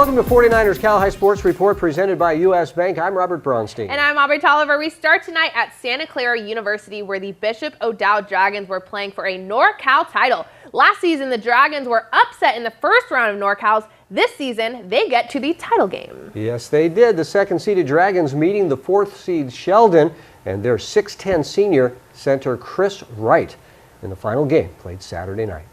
Welcome to 49ers Cal High Sports Report presented by U.S. Bank. I'm Robert Braunstein. And I'm Aubrey Tolliver. We start tonight at Santa Clara University, where the Bishop ODowd Dragons were playing for a NorCal title. Last season, the Dragons were upset in the first round of NorCal's. This season, they get to the title game. Yes, they did. The second-seeded Dragons meeting the fourth-seed Sheldon and their 6'10 senior center Chris Wright in the final game played Saturday night.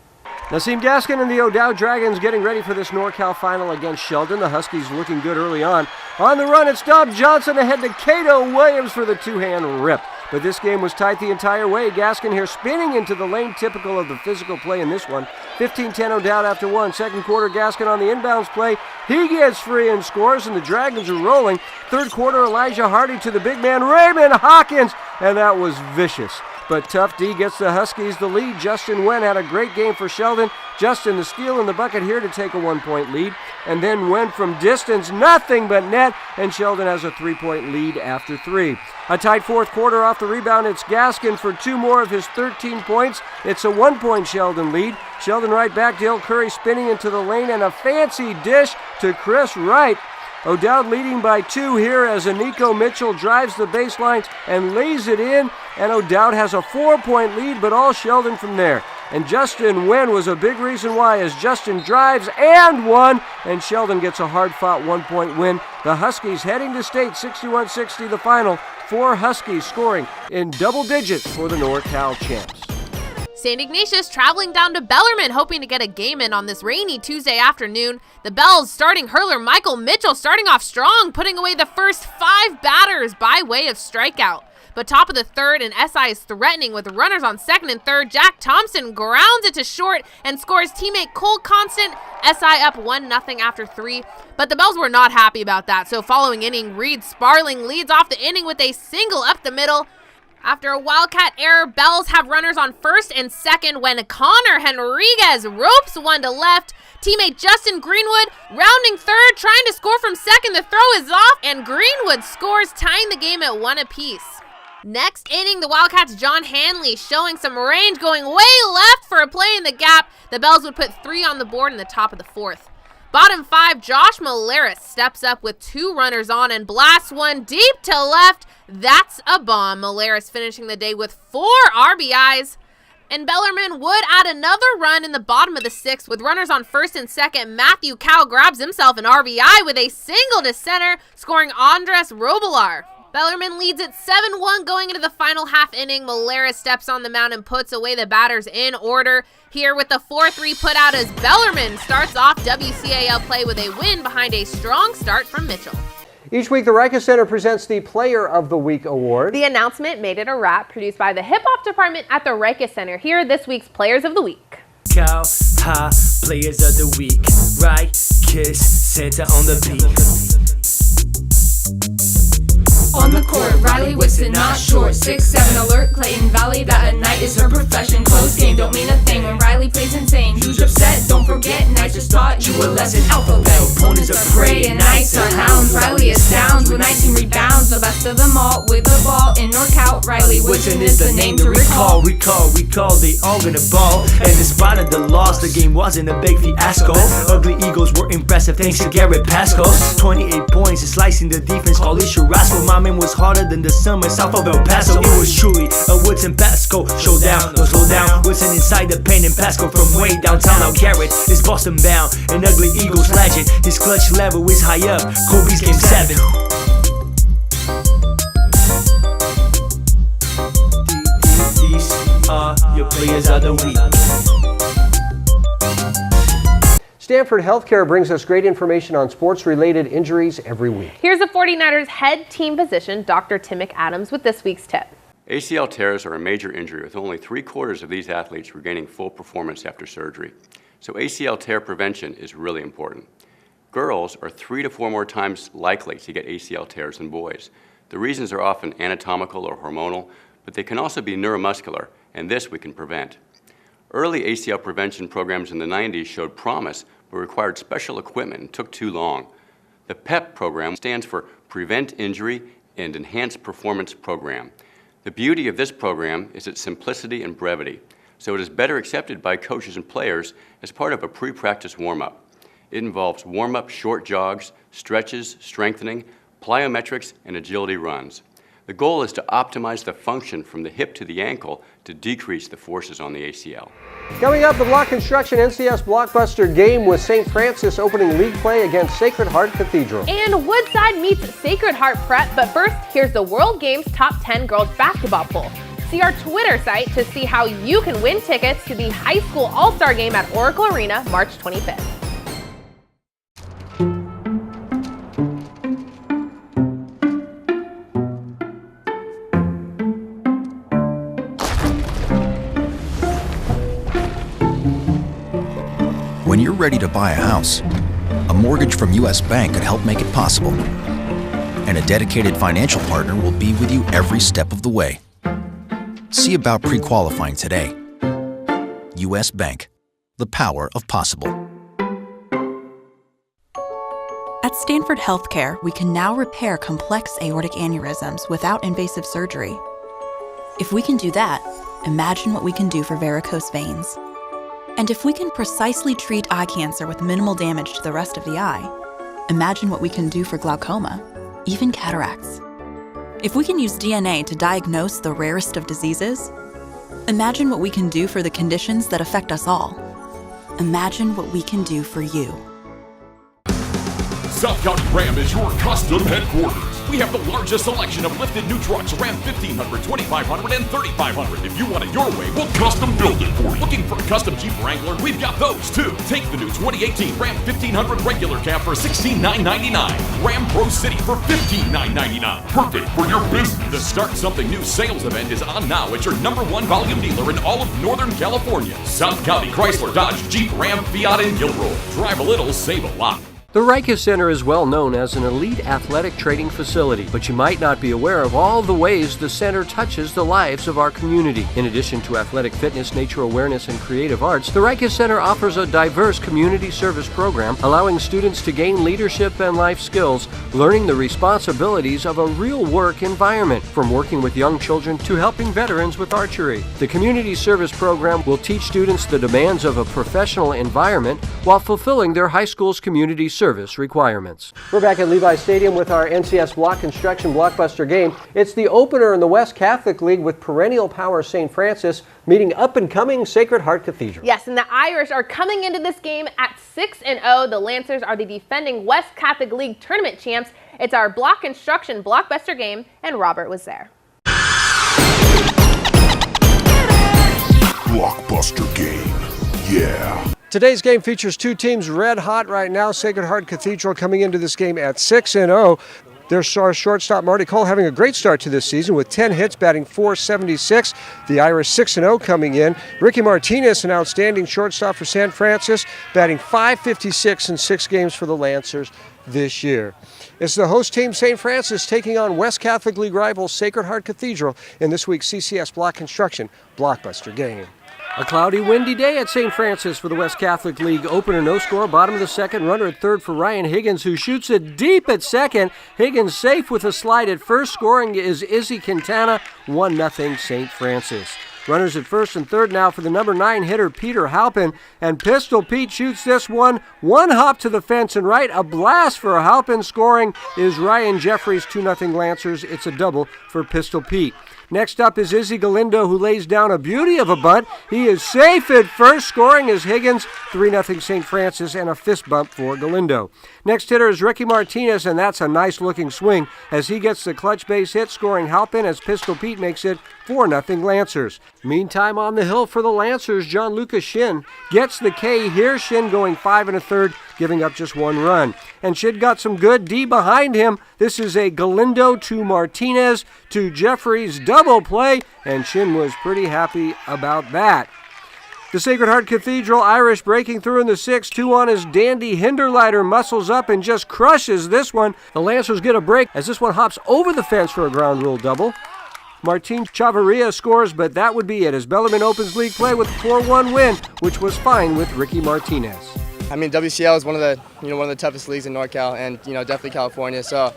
Naseem Gaskin and the ODowd Dragons getting ready for this NorCal final against Sheldon. The Huskies looking good early on. On the run, it's Dob Johnson ahead to Cato Williams for the two-hand rip. But this game was tight the entire way. Gaskin here spinning into the lane, typical of the physical play in this one. 15-10 ODowd after one. Second quarter, Gaskin on the inbounds play. He gets free and scores, and the Dragons are rolling. Third quarter, Elijah Hardy to the big man, Raymond Hawkins, and that was vicious. But Tough D gets the Huskies the lead. Justin Nguyen had a great game for Sheldon. Justin the steal in the bucket here to take a one-point lead. And then Nguyen from distance, nothing but net, and Sheldon has a three-point lead after three. A tight fourth quarter off the rebound. It's Gaskin for two more of his 13 points. It's a one-point Sheldon lead. Sheldon right back to Hill Curry spinning into the lane and a fancy dish to Chris Wright. ODowd leading by two here as Nico Mitchell drives the baseline and lays it in, and ODowd has a 4-point lead, but all Sheldon from there. And Justin Nguyen was a big reason why, as Justin drives and one, and Sheldon gets a hard-fought one-point win. The Huskies heading to state, 61-60 the final. 4 Huskies scoring in double digits for the NorCal champs. St. Ignatius traveling down to Bellarmine, hoping to get a game in on this rainy Tuesday afternoon. The Belle's starting hurler Michael Mitchell starting off strong, putting away the first 5 batters by way of strikeout. But top of the third, and SI is threatening with runners on second and third. Jack Thompson grounds it to short and scores teammate Cole Constant. SI up 1-0 after 3. But the Bells were not happy about that, so following inning, Reed Sparling leads off the inning with a single up the middle. After a Wildcat error, Bells have runners on first and second when Connor Henriquez ropes one to left. Teammate Justin Greenwood rounding third, trying to score from second. The throw is off, and Greenwood scores, tying the game at 1 apiece. Next inning, the Wildcats' John Hanley showing some range, going way left for a play in the gap. The Bells would put 3 on the board in the top of the fourth. Bottom 5, Josh Malaris steps up with 2 runners on and blasts one deep to left. That's a bomb. Malaris finishing the day with 4 RBIs. And Bellarmine would add another run in the bottom of the 6th with runners on first and second. Matthew Cow grabs himself an RBI with a single to center, scoring Andres Robillard. Bellarmine leads at 7-1 going into the final half inning. Malaris steps on the mound and puts away the batters in order. Here with the 4-3 put out as Bellarmine starts off WCAL play with a win behind a strong start from Mitchell. Each week, the Rikers Center presents the Player of the Week Award. The announcement made it a wrap, produced by the Hip Hop Department at the Rikers Center. Here are this week's Players of the Week. Cal High Players of the Week. Rikers Center on the beat. On the court, Riley Whitson, not short, 6'7" alert, Clayton Valley, that at night is her profession. Close game, don't mean a thing when Riley plays insane. Huge upset, don't forget, Knights just taught you a lesson. Alphabet, opponents are prey and Knights are hounds. Riley astounds with 19 rebounds, the best of them all with the ball in NorCal. Riley Whitson is the name to recall. Recall, they all gonna ball. And despite of the loss, the game wasn't a big fiasco. Ugly Eagles were impressive thanks to Garrett Pascal. 28 points and slicing the defense, Alicia Rascal. My man was harder than the summer south of El Paso. It was truly a Woodson Pascal showdown. No slow down, Woodson inside the paint and Pascal from way downtown. Now Garrett is Boston bound, an Ugly Eagles legend. His clutch level is high up, Kobe's game 7. These are your Players of the Week. Stanford Healthcare brings us great information on sports-related injuries every week. Here's the 49ers head team physician, Dr. Tim McAdams, with this week's tip. ACL tears are a major injury, with only 3/4 of these athletes regaining full performance after surgery. So ACL tear prevention is really important. Girls are 3 to 4 more times likely to get ACL tears than boys. The reasons are often anatomical or hormonal, but they can also be neuromuscular, and this we can prevent. Early ACL prevention programs in the 90s showed promise, but required special equipment and took too long. The PEP program stands for Prevent Injury and Enhance Performance Program. The beauty of this program is its simplicity and brevity, so it is better accepted by coaches and players as part of a pre-practice warm-up. It involves warm-up short jogs, stretches, strengthening, plyometrics, and agility runs. The goal is to optimize the function from the hip to the ankle to decrease the forces on the ACL. Coming up, the Block Construction NCS Blockbuster game with St. Francis opening league play against Sacred Heart Cathedral. And Woodside meets Sacred Heart Prep, but first, here's the World Games Top 10 Girls Basketball Poll. See our Twitter site to see how you can win tickets to the High School All-Star Game at Oracle Arena, March 25th. When you're ready to buy a house, a mortgage from U.S. Bank could help make it possible. And a dedicated financial partner will be with you every step of the way. See about pre-qualifying today. U.S. Bank, the power of possible. At Stanford Healthcare, we can now repair complex aortic aneurysms without invasive surgery. If we can do that, imagine what we can do for varicose veins. And if we can precisely treat eye cancer with minimal damage to the rest of the eye, imagine what we can do for glaucoma, even cataracts. If we can use DNA to diagnose the rarest of diseases, imagine what we can do for the conditions that affect us all. Imagine what we can do for you. South County Ram is your custom headquarters. We have the largest selection of lifted new trucks, Ram 1500, 2500, and 3500. If you want it your way, we'll custom build it for you. Looking for a custom Jeep Wrangler? We've got those too. Take the new 2018 Ram 1500 regular cab for $16,999. Ram Pro City for $15,999. Perfect for your business. The Start Something New sales event is on now at your #1 volume dealer in all of Northern California. South County Chrysler, Dodge, Jeep, Ram, Fiat, and Gilroy. Drive a little, save a lot. The Rikus Center is well known as an elite athletic training facility, but you might not be aware of all the ways the center touches the lives of our community. In addition to athletic fitness, nature awareness, and creative arts, the Rikus Center offers a diverse community service program allowing students to gain leadership and life skills, learning the responsibilities of a real work environment, from working with young children to helping veterans with archery. The community service program will teach students the demands of a professional environment while fulfilling their high school's community service requirements. We're back at Levi Stadium with our NCS Block Construction Blockbuster game. It's the opener in the West Catholic League with perennial power St. Francis meeting up-and-coming Sacred Heart Cathedral. Yes, and the Irish are coming into this game at 6-0. The Lancers are the defending West Catholic League tournament champs. It's our Block Construction Blockbuster game, and Robert was there. Blockbuster game, yeah. Today's game features two teams red hot right now. Sacred Heart Cathedral coming into this game at 6-0. Their star shortstop Marty Cole having a great start to this season with 10 hits, batting .476. The Irish 6-0 coming in. Ricky Martinez, an outstanding shortstop for San Francisco, batting .556 in 6 games for the Lancers this year. It's the host team, St. Francis, taking on West Catholic League rival Sacred Heart Cathedral in this week's CCS Block Construction Blockbuster game. A cloudy, windy day at St. Francis for the West Catholic League opener. No score, bottom of the second. Runner at third for Ryan Higgins, who shoots it deep at second. Higgins safe with a slide at first. Scoring is Izzy Quintana, 1-0 St. Francis. Runners at first and third now for the number 9 hitter, Peter Halpin. And Pistol Pete shoots this one hop to the fence and right. A blast for Halpin. Scoring is Ryan Jeffries, 2-0 Lancers. It's a double for Pistol Pete. Next up is Izzy Galindo, who lays down a beauty of a bunt. He is safe at first. Scoring is Higgins, 3-0 St. Francis, and a fist bump for Galindo. Next hitter is Ricky Martinez, and that's a nice-looking swing as he gets the clutch base hit, scoring Halpin as Pistol Pete makes it 4-0 Lancers. Meantime, on the hill for the Lancers, John Lucas Shin gets the K here. Shin going 5 1/3, giving up just 1 run. And Shin got some good D behind him. This is a Galindo to Martinez to Jeffries double play, and Shin was pretty happy about that. The Sacred Heart Cathedral Irish breaking through in the 6th. 2 on is Dandy Hinderleiter, muscles up and just crushes this one. The Lancers get a break as this one hops over the fence for a ground rule double. Martin Chavarria scores, but that would be it as Bellarmine opens league play with a 4-1 win, which was fine with Ricky Martinez. I mean, WCL is one of the toughest leagues in NorCal, and definitely California. So,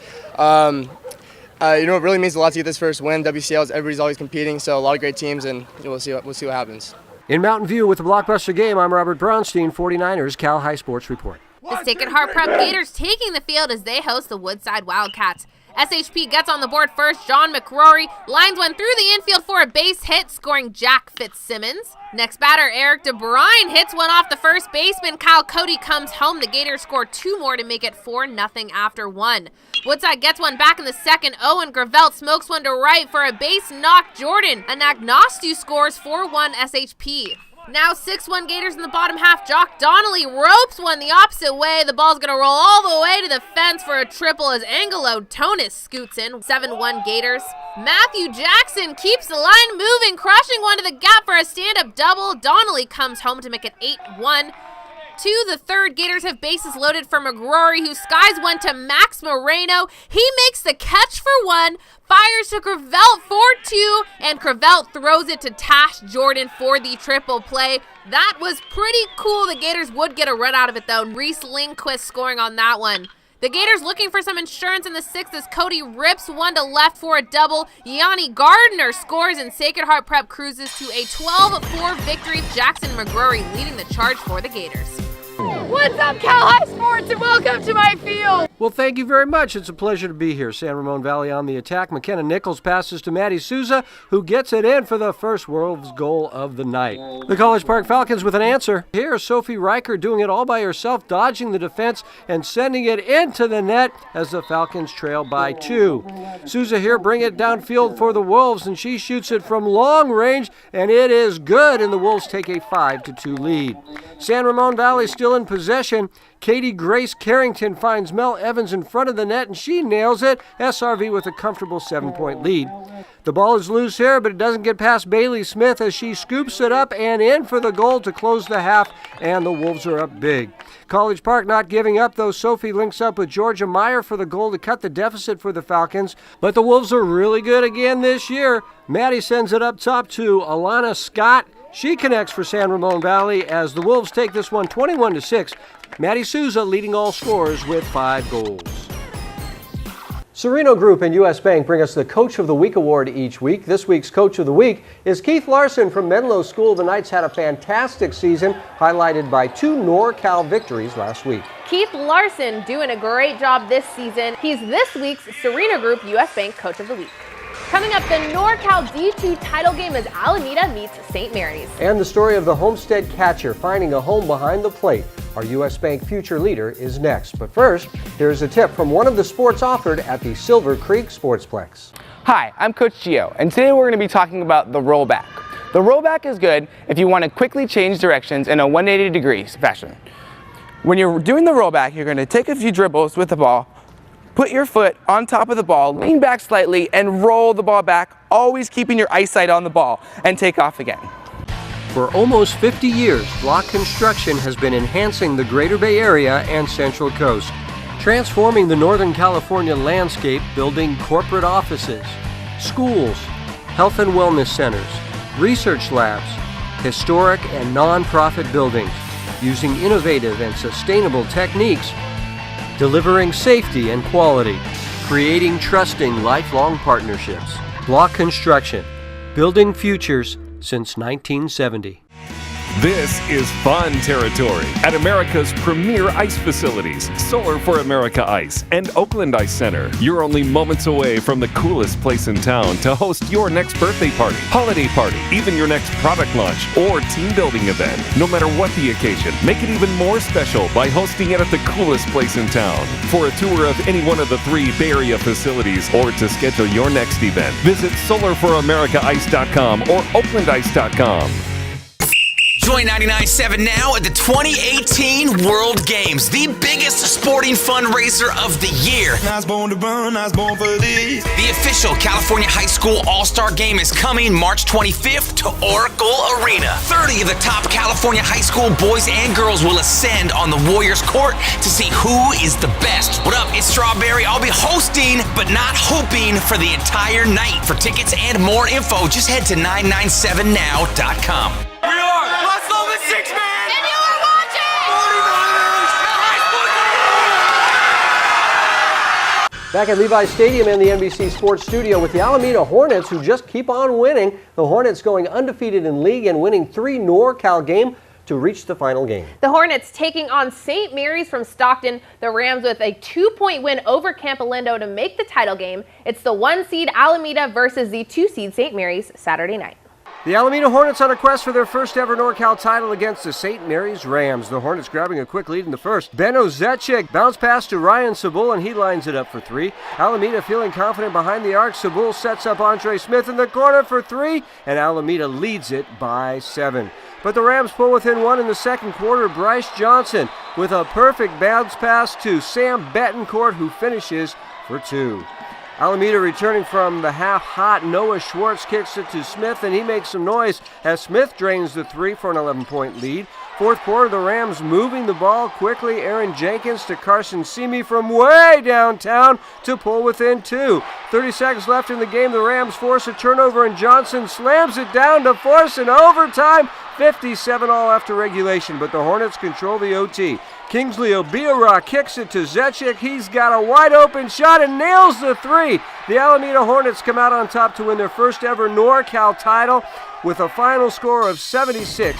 it really means a lot to get this first win. WCL is everybody's always competing, so a lot of great teams, and we'll see what happens. In Mountain View with the Blockbuster game, I'm Robert Braunstein, 49ers Cal High Sports Report. The Sacred Heart Prep Gators taking the field as they host the Woodside Wildcats. SHP gets on the board first. John McCrory lines one through the infield for a base hit, scoring Jack Fitzsimmons. Next batter, Eric DeBruyne hits one off the first baseman. Kyle Cody comes home. The Gators score 2 more to make it 4-0 after 1. Woodside gets one back in the second. Owen Gravelt smokes one to right for a base knock. Jordan Ignatius scores 4-1 SHP. Now 6-1 Gators in the bottom half. Jock Donnelly ropes one the opposite way. The ball's going to roll all the way to the fence for a triple as Angelo Tonis scoots in. 7-1 Gators. Matthew Jackson keeps the line moving, crushing one to the gap for a stand-up double. Donnelly comes home to make it 8-1. To the third, Gators have bases loaded for McGrory, who skies one to Max Moreno. He makes the catch for 1, fires to Gravelt for 2, and Gravelt throws it to Tash Jordan for the triple play. That was pretty cool. The Gators would get a run out of it, though. Reese Lindquist scoring on that one. The Gators looking for some insurance in the 6th as Cody rips one to left for a double. Yanni Gardner scores and Sacred Heart Prep cruises to a 12-4 victory. Jackson McGrory leading the charge for the Gators. What's up, Cal High Sports, and welcome to my field. Well, thank you very much. It's a pleasure to be here. San Ramon Valley on the attack. McKenna Nichols passes to Maddie Souza, who gets it in for the first Wolves goal of the night. The College Park Falcons with an answer. Here's Sophie Riker doing it all by herself, dodging the defense and sending it into the net as the Falcons trail by 2. Souza here bring it downfield for the Wolves, and she shoots it from long range, and it is good, and the Wolves take a 5-2 lead. San Ramon Valley still in possession. Katie Grace Carrington finds Mel Evans in front of the net, and she nails it. SRV with a comfortable 7-point lead. The ball is loose here, but it doesn't get past Bailey Smith as she scoops it up and in for the goal to close the half, and the Wolves are up big. College Park not giving up, though. Sophie links up with Georgia Meyer for the goal to cut the deficit for the Falcons, but the Wolves are really good again this year. Maddie sends it up top to Alana Scott. She connects for San Ramon Valley as the Wolves take this one 21-6. Maddie Souza leading all scorers with 5 goals. Sereno Group and U.S. Bank bring us the Coach of the Week award each week. This week's Coach of the Week is Keith Larson from Menlo School. The Knights had a fantastic season, highlighted by 2 NorCal victories last week. Keith Larson doing a great job this season. He's this week's Sereno Group U.S. Bank Coach of the Week. Coming up, the NorCal D2 title game as Alameda meets St. Mary's. And the story of the Homestead catcher finding a home behind the plate. Our U.S. Bank future leader is next. But first, here's a tip from one of the sports offered at the Silver Creek Sportsplex. Hi, I'm Coach Gio, and today we're going to be talking about the rollback. The rollback is good if you want to quickly change directions in a 180 degrees fashion. When you're doing the rollback, you're going to take a few dribbles with the ball, put your foot on top of the ball, lean back slightly, and roll the ball back, always keeping your eyesight on the ball, and take off again. For almost 50 years, Block Construction has been enhancing the Greater Bay Area and Central Coast, transforming the Northern California landscape, building corporate offices, schools, health and wellness centers, research labs, historic and non-profit buildings, using innovative and sustainable techniques, delivering safety and quality, creating trusting lifelong partnerships. Block Construction, building futures since 1970. This is fun territory at America's premier ice facilities, Solar for America Ice and Oakland Ice Center. You're only moments away from the coolest place in town to host your next birthday party, holiday party, even your next product launch or team building event. No matter what the occasion, make it even more special by hosting it at the coolest place in town. For a tour of any one of the 3 Bay Area facilities or to schedule your next event, visit solarforamericaice.com or oaklandice.com. Join 99.7 now at the 2018 World Games, the biggest sporting fundraiser of the year. The official California High School All-Star Game is coming March 25th to Oracle Arena. 30 of the top California high school boys and girls will ascend on the Warriors court to see who is the best. What up? It's Strawberry. I'll be hosting, but not hoping for the entire night. For tickets and more info, just head to 997now.com. We are Las Lomas 6 Man! And you are watching! Back at Levi's Stadium in the NBC Sports Studio with the Alameda Hornets, who just keep on winning. The Hornets going undefeated in league and winning 3 NorCal games. to reach the final game. The Hornets taking on St. Mary's from Stockton. The Rams with a 2-point win over Camp Alindo to make the title game. It's the 1-seed Alameda versus the 2-seed St. Mary's Saturday night. The Alameda Hornets on a quest for their first ever NorCal title against the St. Mary's Rams. The Hornets grabbing a quick lead in the first. Beno Zecek bounce pass to Ryan Sabul, and he lines it up for 3. Alameda feeling confident behind the arc. Sabul sets up Andre Smith in the corner for 3, and Alameda leads it by 7. But the Rams pull within 1 in the second quarter. Bryce Johnson with a perfect bounce pass to Sam Betancourt, who finishes for 2. Alameda returning from the half-hot. Noah Schwartz kicks it to Smith, and he makes some noise as Smith drains the 3 for an 11-point lead. Fourth quarter, the Rams moving the ball quickly. Aaron Jenkins to Carson Simi from way downtown to pull within 2. 30 seconds left in the game. The Rams force a turnover, and Johnson slams it down to force an overtime. 57 all after regulation, but the Hornets control the OT. Kingsley Obiora kicks it to Zecek. He's got a wide open shot and nails the 3. The Alameda Hornets come out on top to win their first ever NorCal title with a final score of 76-66.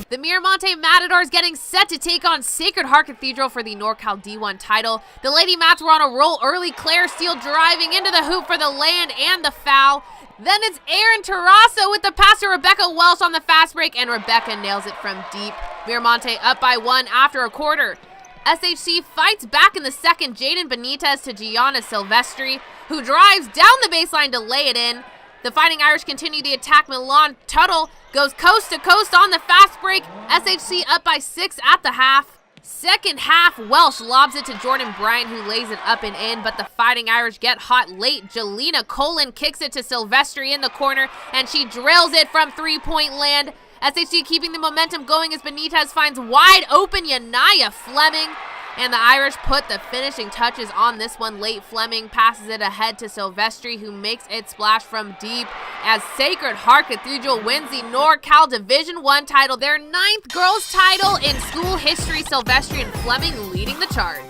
The Miramonte Matadors getting set to take on Sacred Heart Cathedral for the NorCal D1 title. The Lady Mats were on a roll early. Claire Steele driving into the hoop for the land and the foul. Then it's Aaron Terrasso with the pass to Rebecca Welsh on the fast break, and Rebecca nails it from deep. Miramonte up by 1 after a quarter. SHC fights back in the second. Jaden Benitez to Gianna Silvestri, who drives down the baseline to lay it in. The Fighting Irish continue the attack. Milan Tuttle goes coast to coast on the fast break. SHC up by 6 at the half. Second half, Welsh lobs it to Jordan Bryant, who lays it up and in, but the Fighting Irish get hot late. Jelena Colin kicks it to Silvestri in the corner, and she drills it from 3-point land. SHC keeping the momentum going as Benitez finds wide open Yanaya Fleming, and the Irish put the finishing touches on this one late. Fleming passes it ahead to Silvestri, who makes it splash from deep as Sacred Heart Cathedral wins the NorCal Division I title, their 9th girls title in school history. Silvestri and Fleming leading the charge.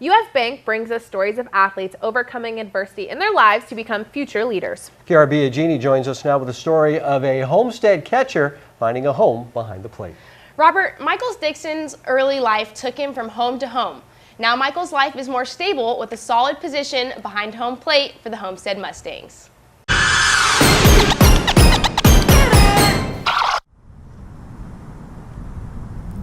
U.S. Bank brings us stories of athletes overcoming adversity in their lives to become future leaders. Kiara Biagini joins us now with a story of a Homestead catcher finding a home behind the plate. Robert, Michael Dixon's early life took him from home to home. Now Michael's life is more stable with a solid position behind home plate for the Homestead Mustangs.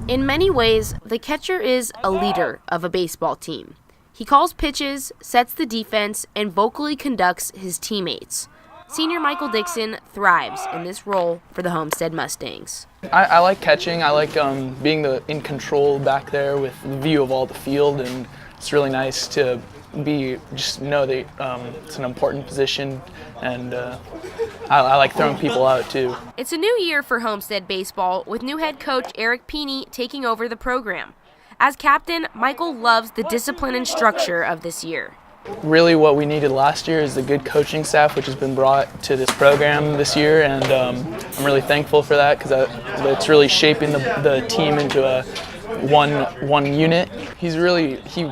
In many ways, the catcher is a leader of a baseball team. He calls pitches, sets the defense, and vocally conducts his teammates. Senior Michael Dixon thrives in this role for the Homestead Mustangs. I like catching. I like being in control back there with the view of all the field, and it's really nice to know that it's an important position, and I like throwing people out too. It's a new year for Homestead Baseball with new head coach Eric Peeney taking over the program. As captain, Michael loves the discipline and structure of this year. Really what we needed last year is the good coaching staff which has been brought to this program this year, and I'm really thankful for that because it's really shaping the team into a one unit. He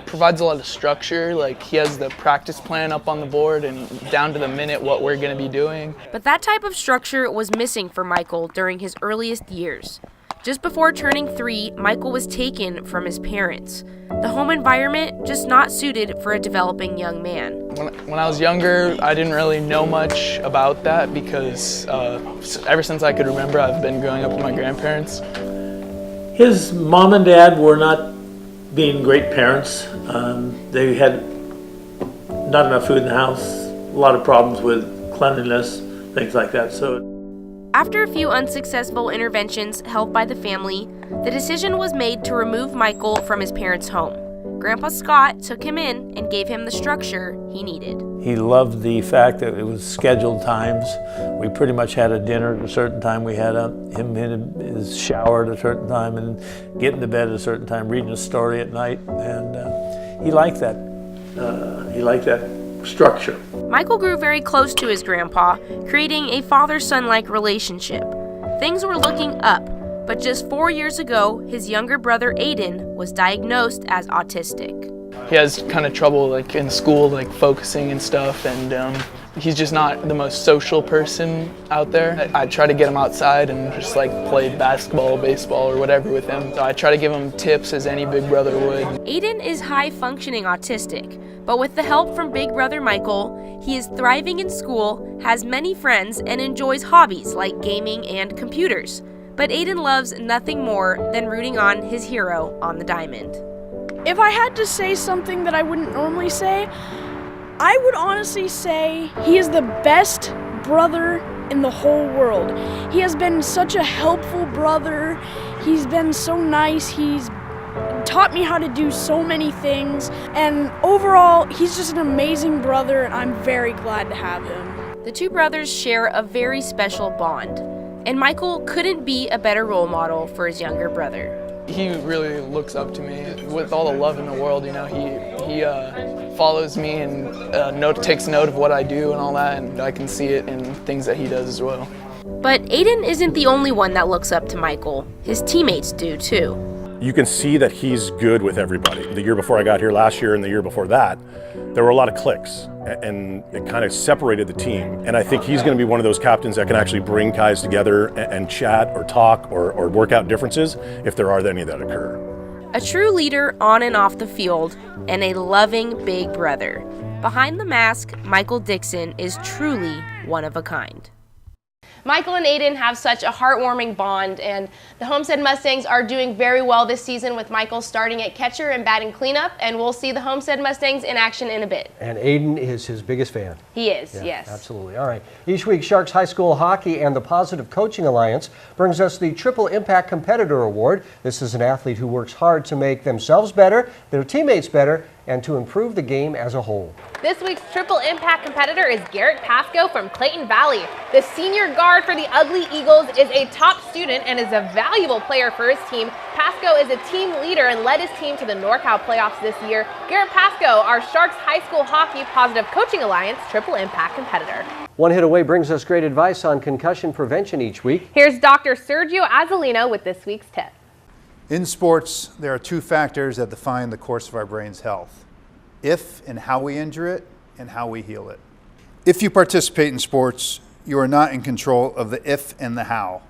provides a lot of structure, like he has the practice plan up on the board and down to the minute what we're going to be doing. But that type of structure was missing for Michael during his earliest years. Just before turning 3, Michael was taken from his parents. The home environment just not suited for a developing young man. When I was younger, I didn't really know much about that because ever since I could remember, I've been growing up with my grandparents. His mom and dad were not being great parents. They had not enough food in the house, a lot of problems with cleanliness, things like that. After a few unsuccessful interventions held by the family, the decision was made to remove Michael from his parents' home. Grandpa Scott took him in and gave him the structure he needed. He loved the fact that it was scheduled times. We pretty much had a dinner at a certain time. We had him in his shower at a certain time and getting to bed at a certain time, reading a story at night, and he liked that. He liked that structure. Michael grew very close to his grandpa, creating a father-son-like relationship. Things were looking up, but just 4 years ago, his younger brother Aiden was diagnosed as autistic. He has kind of trouble in school, focusing and stuff, and he's just not the most social person out there. I try to get him outside and just like play basketball, baseball, or whatever with him. I try to give him tips as any big brother would. Aiden is high-functioning autistic, but with the help from big brother Michael, he is thriving in school, has many friends, and enjoys hobbies like gaming and computers. But Aiden loves nothing more than rooting on his hero on the diamond. If I had to say something that I wouldn't normally say, I would honestly say he is the best brother in the whole world. He has been such a helpful brother. He's been so nice. He's taught me how to do so many things. And overall, he's just an amazing brother, and I'm very glad to have him. The two brothers share a very special bond, and Michael couldn't be a better role model for his younger brother. He really looks up to me with all the love in the world. You know, he follows me and takes note of what I do and all that, and I can see it in things that he does as well. But Aiden isn't the only one that looks up to Michael. His teammates do too. You can see that he's good with everybody. The year before I got here, last year and the year before that, there were a lot of cliques, and it kind of separated the team. And I think he's going to be one of those captains that can actually bring guys together and chat or talk or work out differences if there are any that occur. A true leader on and off the field, and a loving big brother. Behind the mask, Michael Dixon is truly one of a kind. Michael and Aiden have such a heartwarming bond, and the Homestead Mustangs are doing very well this season with Michael starting at catcher and batting cleanup, and we'll see the Homestead Mustangs in action in a bit. And Aiden is his biggest fan. He is, yeah, yes. Absolutely. All right. Each week, Sharks High School Hockey and the Positive Coaching Alliance brings us the Triple Impact Competitor Award. This is an athlete who works hard to make themselves better, their teammates better, and to improve the game as a whole. This week's Triple Impact competitor is Garrett Pasco from Clayton Valley. The senior guard for the Ugly Eagles is a top student and is a valuable player for his team. Pasco is a team leader and led his team to the NorCal playoffs this year. Garrett Pasco, our Sharks High School Hockey Positive Coaching Alliance Triple Impact competitor. One Hit Away brings us great advice on concussion prevention each week. Here's Dr. Sergio Azzolino with this week's tip. In sports, there are two factors that define the course of our brain's health: if and how we injure it, and how we heal it. If you participate in sports, you are not in control of the if and the how,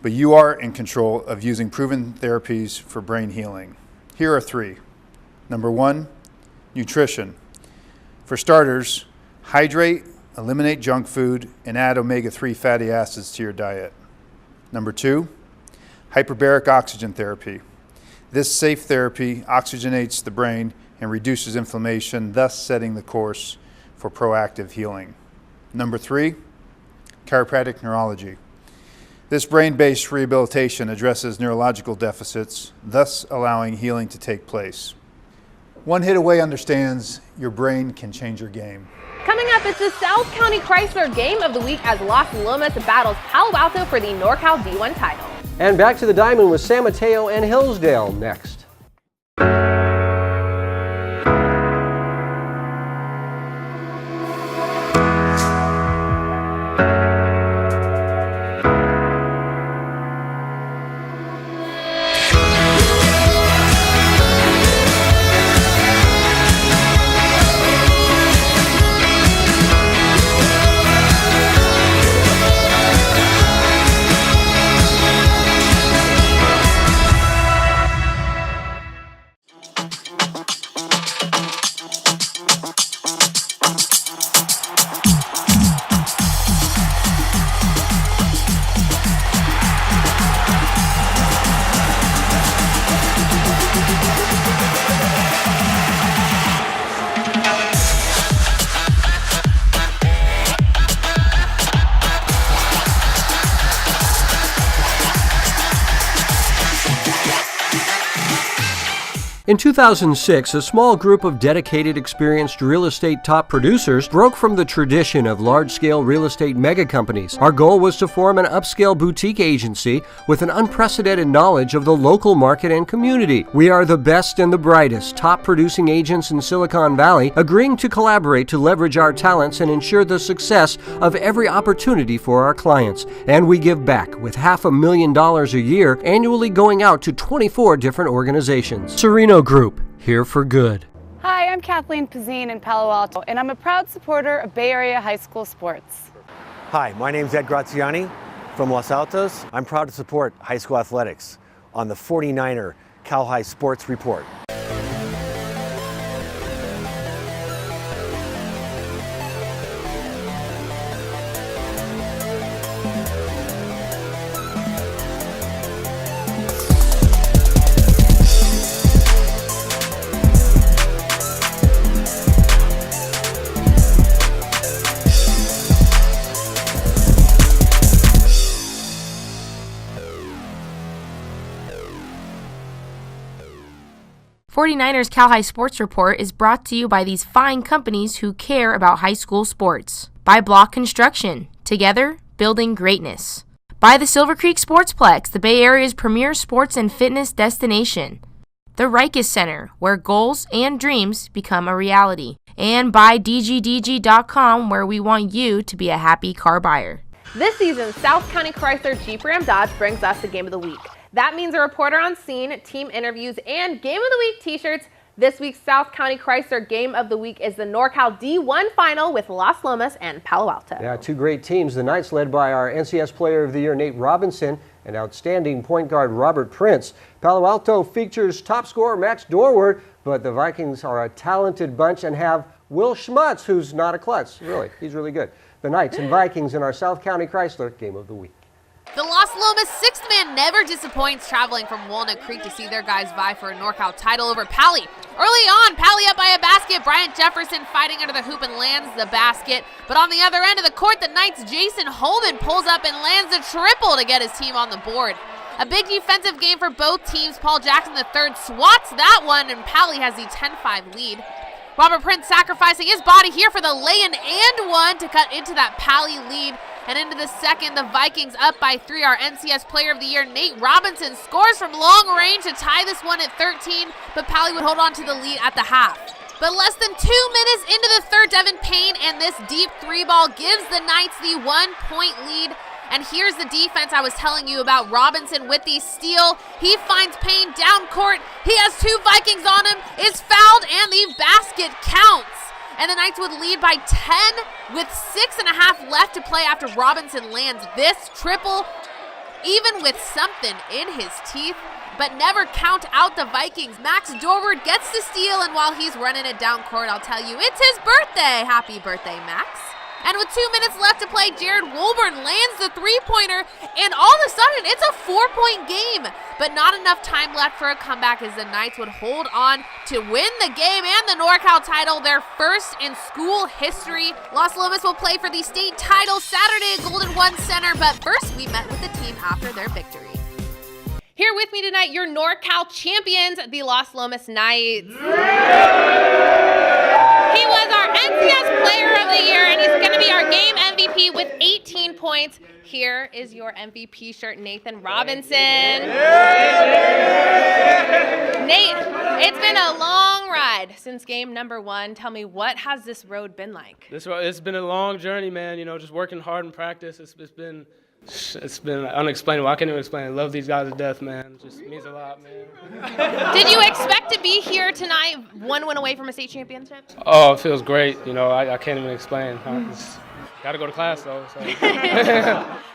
but you are in control of using proven therapies for brain healing. Here are three. Number one, nutrition. For starters, hydrate, eliminate junk food, and add omega-3 fatty acids to your diet. Number two, hyperbaric oxygen therapy. This safe therapy oxygenates the brain and reduces inflammation, thus setting the course for proactive healing. Number three, chiropractic neurology. This brain-based rehabilitation addresses neurological deficits, thus allowing healing to take place. One Hit Away understands your brain can change your game. Coming up, it's the South County Chrysler Game of the Week as Las Lomas battles Palo Alto for the NorCal D1 title. And back to the diamond with San Mateo and Hillsdale next. In 2006, a small group of dedicated, experienced real estate top producers broke from the tradition of large-scale real estate mega companies. Our goal was to form an upscale boutique agency with an unprecedented knowledge of the local market and community. We are the best and the brightest top producing agents in Silicon Valley, agreeing to collaborate to leverage our talents and ensure the success of every opportunity for our clients. And we give back with $500,000 a year annually, going out to 24 different organizations. Sereno Group, here for good. Hi, I'm Kathleen Pizzine in Palo Alto, and I'm a proud supporter of Bay Area high school sports. Hi, my name's Ed Graziani from Los Altos. I'm proud to support high school athletics on the 49er Cal High Sports Report. '49ers Cal High Sports Report is brought to you by these fine companies who care about high school sports. By Block Construction, together building greatness. By the Silver Creek Sportsplex, the Bay Area's premier sports and fitness destination. The Rikes Center, where goals and dreams become a reality. And by DGDG.com, where we want you to be a happy car buyer. This season, South County Chrysler Jeep Ram Dodge brings us the Game of the Week. That means a reporter on scene, team interviews, and Game of the Week t-shirts. This week's South County Chrysler Game of the Week is the NorCal D1 final with Las Lomas and Palo Alto. Yeah, two great teams. The Knights led by our NCS Player of the Year, Nate Robinson, and outstanding point guard Robert Prince. Palo Alto features top scorer Max Dorward, but the Vikings are a talented bunch and have Will Schmutz, who's not a klutz. Really, he's really good. The Knights and Vikings in our South County Chrysler Game of the Week. The Las Lomas sixth man never disappoints, traveling from Walnut Creek to see their guys vie for a NorCal title over Pally. Early on, Pally up by a basket. Bryant Jefferson fighting under the hoop and lands the basket. But on the other end of the court, the Knights' Jason Holman pulls up and lands a triple to get his team on the board. A big defensive game for both teams. Paul Jackson III swats that one, and Pally has the 10-5 lead. Robert Prince sacrificing his body here for the lay-in and one to cut into that Pally lead. And into the second, the Vikings up by 3. Our NCS Player of the Year, Nate Robinson, scores from long range to tie this one at 13, but Pally would hold on to the lead at the half. But less than 2 minutes into the third, Devin Payne and this deep three ball gives the Knights the 1-point lead. And here's the defense I was telling you about. Robinson with the steal. He finds Payne down court. He has 2 Vikings on him, is fouled, and the basket counts. And the Knights would lead by 10 with 6.5 left to play after Robinson lands this triple, even with something in his teeth. But never count out the Vikings. Max Dorward gets the steal, and while he's running it down court, I'll tell you, it's his birthday. Happy birthday, Max. And with 2 minutes left to play, Jared Wolburn lands the three-pointer, and all of a sudden, it's a 4-point game. But not enough time left for a comeback as the Knights would hold on to win the game and the NorCal title, their first in school history. Las Lomas will play for the state title Saturday at Golden One Center, but first we met with the team after their victory. Here with me tonight, your NorCal champions, the Las Lomas Knights. He was our NCS Player of the Year, and he's going to be our game MVP with 18 points. Here is your MVP shirt, Nathan Robinson. Nate, it's been a long ride since game number 1. Tell me, what has this road been like? It's been a long journey, man. You know, just working hard in practice. It's been unexplainable. I can't even explain it. I love these guys to death, man. It just means a lot, man. Did you expect to be here tonight, 1 win away from a state championship? Oh, it feels great. You know, I can't even explain. Got to go to class, though. So.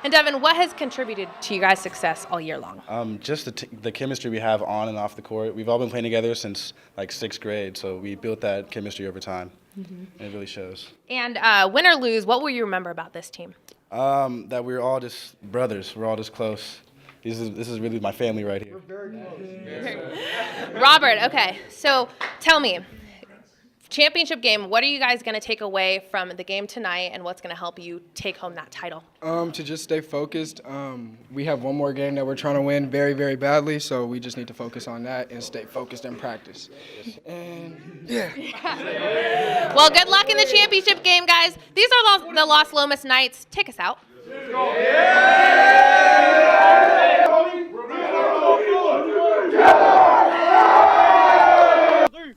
And Devin, what has contributed to you guys' success all year long? Just the chemistry we have on and off the court. We've all been playing together since like 6th grade, so we built that chemistry over time. Mm-hmm. And it really shows. And win or lose, what will you remember about this team? That we're all just brothers. We're all just close. This is really my family right here. We're very close. Robert, okay, so tell me, championship game, what are you guys going to take away from the game tonight, and what's going to help you take home that title? To just stay focused. We have one more game that we're trying to win very, very badly, so we just need to focus on that and stay focused in practice. And, yeah. Well, good luck in the championship game, guys. These are the Las Lomas Knights. Take us out.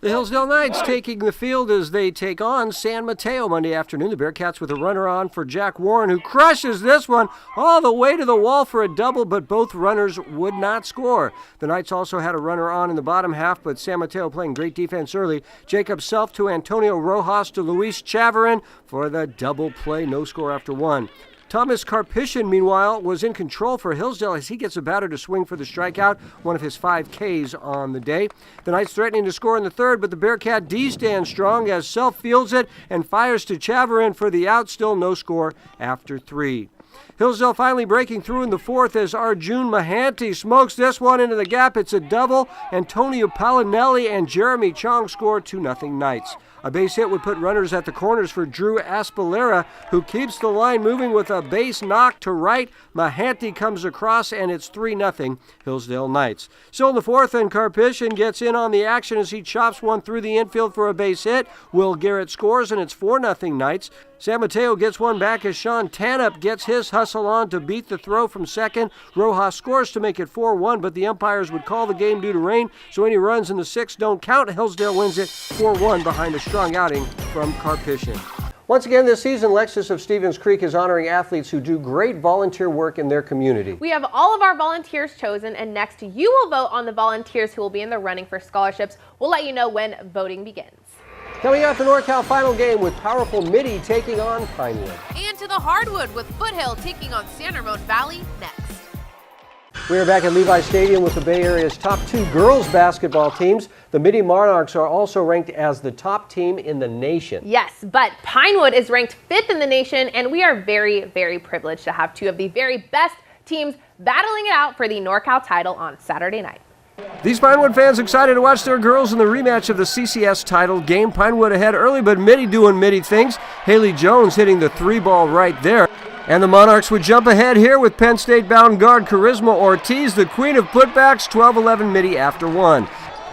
The Hillsdale Knights taking the field as they take on San Mateo Monday afternoon. The Bearcats with a runner on for Jack Warren, who crushes this one all the way to the wall for a double, but both runners would not score. The Knights also had a runner on in the bottom half, but San Mateo playing great defense early. Jacob Self to Antonio Rojas to Luis Chavarin for the double play, no score after one. Thomas Karpishin, meanwhile, was in control for Hillsdale as he gets a batter to swing for the strikeout, one of his 5 Ks on the day. The Knights threatening to score in the third, but the Bearcat D stands strong as Self fields it and fires to Chavarin for the out, still no score after 3. Hillsdale finally breaking through in the fourth as Arjun Mahanti smokes this one into the gap. It's a double. Antonio Palinelli and Jeremy Chong score 2-0 Knights. A base hit would put runners at the corners for Drew Aspilera, who keeps the line moving with a base knock to right. Mahanti comes across, and it's 3-0 Hillsdale Knights. So in the fourth, and Karpishin gets in on the action as he chops one through the infield for a base hit. Will Garrett scores, and it's 4-0 Knights. San Mateo gets one back as Sean Tanup gets his hustle on to beat the throw from second. Rojas scores to make it 4-1, but the umpires would call the game due to rain, so any runs in the sixth don't count. Hillsdale wins it 4-1 behind a strong outing from Karpishin. Once again this season, Lexus of Stevens Creek is honoring athletes who do great volunteer work in their community. We have all of our volunteers chosen, and next you will vote on the volunteers who will be in the running for scholarships. We'll let you know when voting begins. Coming out the NorCal final game with powerful Mitty taking on Pinewood. And to the hardwood with Foothill taking on San Ramon Valley next. We are back at Levi Stadium with the Bay Area's top 2 girls basketball teams. The Mitty Monarchs are also ranked as the top team in the nation. Yes, but Pinewood is ranked 5th in the nation, and we are very, very privileged to have 2 of the very best teams battling it out for the NorCal title on Saturday night. These Pinewood fans excited to watch their girls in the rematch of the CCS title game. Pinewood ahead early, but Mitty doing Mitty things. Haley Jones hitting the 3-ball right there. And the Monarchs would jump ahead here with Penn State-bound guard Charisma Ortiz, the queen of putbacks, 12-11 Mitty after 1.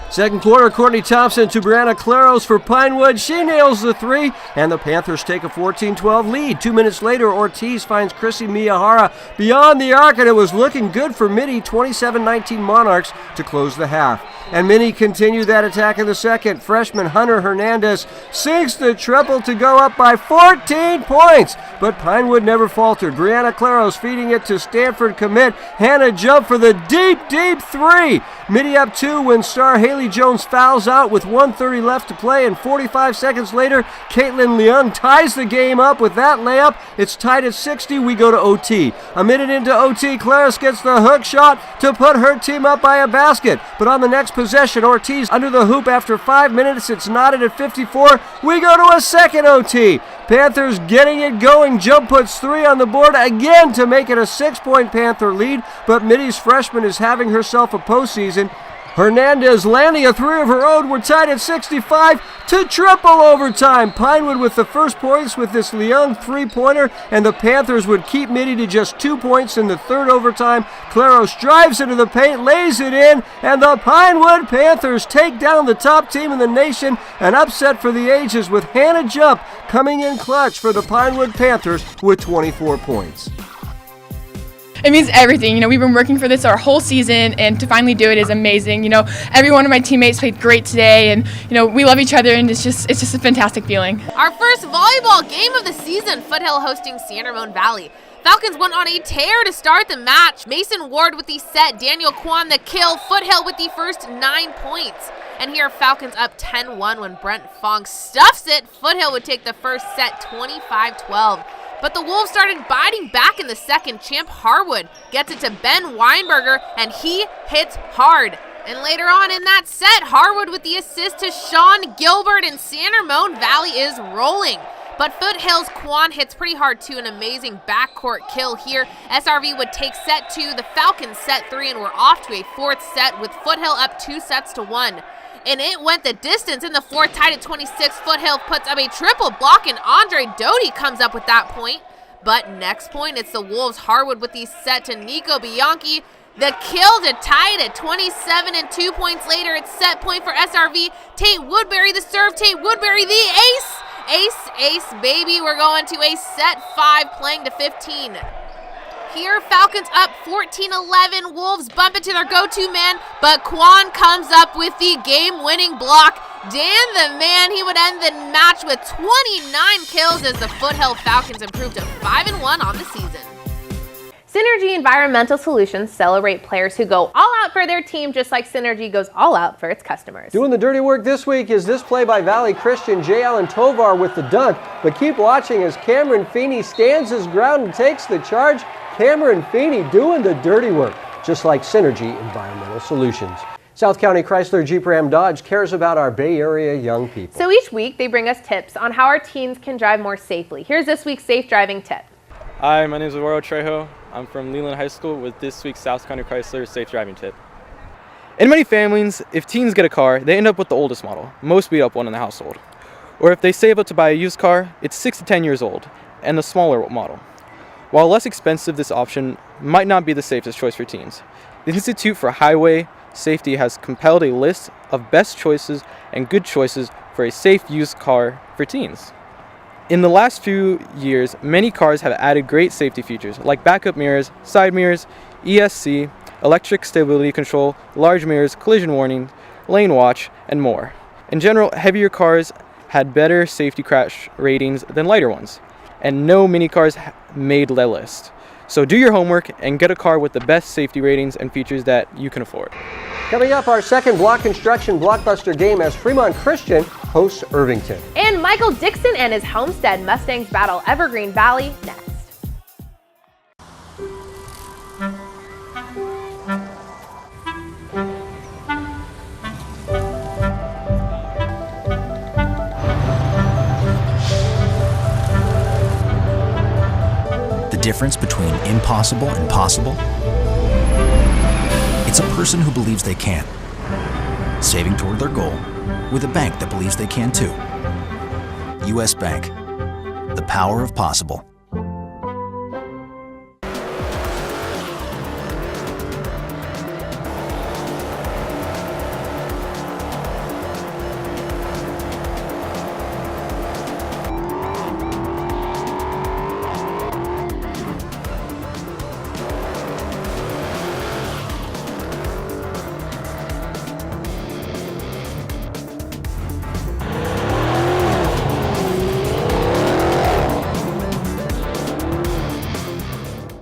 Second quarter, Courtney Thompson to Brianna Claros for Pinewood. She nails the 3, and the Panthers take a 14-12 lead. 2 minutes later, Ortiz finds Chrissy Miyahara beyond the arc, and it was looking good for Mitty, 27-19 Monarchs to close the half. And Mitty continued that attack in the second. Freshman Hunter Hernandez sinks the triple to go up by 14 points. But Pinewood never faltered. Brianna Claros feeding it to Stanford commit. Hannah Jump for the deep, deep 3. Mitty up 2 when star Haley Jones fouls out with 1:30 left to play. And 45 seconds later, Caitlin Leung ties the game up with that layup. It's tied at 60. We go to OT. A minute into OT, Claros gets the hook shot to put her team up by a basket. But on the next possession, Ortiz under the hoop after 5 minutes. It's knotted at 54. We go to a second OT. Panthers getting it going. Jump puts 3 on the board again to make it a 6-point Panther lead. But Mitty's freshman is having herself a postseason. Hernandez landing a 3 of her own. We're tied at 65 to triple overtime. Pinewood with the first points with this Leung 3-pointer, and the Panthers would keep Mitty to just 2 points in the third overtime. Claros drives into the paint, lays it in, and the Pinewood Panthers take down the top team in the nation. An upset for the ages with Hannah Jump coming in clutch for the Pinewood Panthers with 24 points. It means everything. You know, we've been working for this our whole season, and to finally do it is amazing. You know, every one of my teammates played great today, and you know, we love each other, and it's just a fantastic feeling. Our first volleyball game of the season, Foothill hosting San Ramon Valley. Falcons went on a tear to start the match. Mason Ward with the set, Daniel Kwan the kill, Foothill with the first 9 points. And here Falcons up 10-1 when Brent Fong stuffs it. Foothill would take the first set 25-12. But the Wolves started biting back in the second. Champ Harwood gets it to Ben Weinberger, and he hits hard. And later on in that set, Harwood with the assist to Sean Gilbert, and San Ramon Valley is rolling. But Foothill's Kwan hits pretty hard too, an amazing backcourt kill here. SRV would take set 2, the Falcons set 3, and we're off to a fourth set with Foothill up 2-1. And it went the distance in the fourth, tied at 26. Foothill puts up a triple block, and Andre Doty comes up with that point. But next point, it's the Wolves. Harwood with the set to Nico Bianchi. The kill to tie it at 27, and 2 points later, it's set point for SRV. Tate Woodbury the serve. Tate Woodbury the ace. Ace, baby. We're going to a set 5, playing to 15. Here, Falcons up 14-11. Wolves bump it to their go-to man, but Kwan comes up with the game-winning block. Dan the man, he would end the match with 29 kills as the Foothill Falcons improved to 5-1 on the season. Synergy Environmental Solutions celebrate players who go all out for their team, just like Synergy goes all out for its customers. Doing the dirty work this week is this play by Valley Christian. J. Allen Tovar with the dunk, but keep watching as Cameron Feeney stands his ground and takes the charge. Cameron Feeney doing the dirty work, just like Synergy Environmental Solutions. South County Chrysler Jeep Ram Dodge cares about our Bay Area young people. So each week they bring us tips on how our teens can drive more safely. Here's this week's safe driving tip. Hi, my name is Aurora Trejo. I'm from Leland High School with this week's South County Chrysler Safe Driving Tip. In many families, if teens get a car, they end up with the oldest model, most beat up one in the household. Or if they save up to buy a used car, it's 6 to 10 years old, and the smaller model. While less expensive, this option might not be the safest choice for teens. The Institute for Highway Safety has compiled a list of best choices and good choices for a safe used car for teens. In the last few years, many cars have added great safety features like backup mirrors, side mirrors, ESC, electric stability control, large mirrors, collision warning, lane watch, and more. In general, heavier cars had better safety crash ratings than lighter ones, and no mini cars made the list. So do your homework and get a car with the best safety ratings and features that you can afford. Coming up, our second block construction blockbuster game as Fremont Christian hosts Irvington. And Michael Dixon and his Homestead Mustangs battle Evergreen Valley next. The difference between impossible and possible? It's a person who believes they can, saving toward their goal with a bank that believes they can too. U.S. Bank, the power of possible.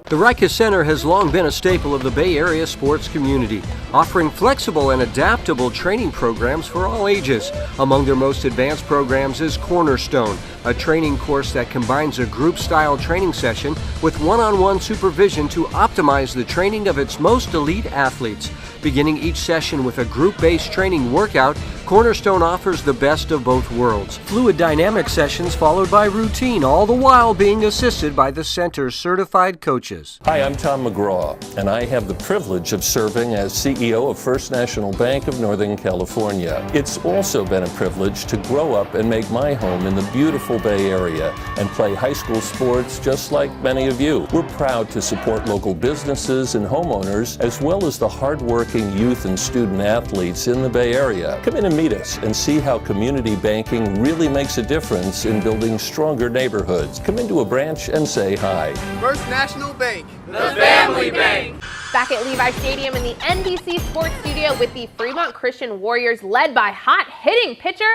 The Rica Center has long been a staple of the Bay Area sports community, offering flexible and adaptable training programs for all ages. Among their most advanced programs is Cornerstone, a training course that combines a group-style training session with one-on-one supervision to optimize the training of its most elite athletes. Beginning each session with a group-based training workout, Cornerstone offers the best of both worlds. Fluid dynamic sessions followed by routine, all the while being assisted by the center's certified coaches. Hi, I'm Tom McGraw, and I have the privilege of serving as CEO of First National Bank of Northern California. It's also been a privilege to grow up and make my home in the beautiful Bay Area and play high school sports just like many of you. We're proud to support local businesses and homeowners, as well as the hardworking youth and student athletes in the Bay Area. Come in and meet us and see how community banking really makes a difference in building stronger neighborhoods. Come into a branch and say hi. First National Bank, the family bank. Back at Levi Stadium in the NBC Sports Studio with the Fremont Christian Warriors led by hot-hitting pitcher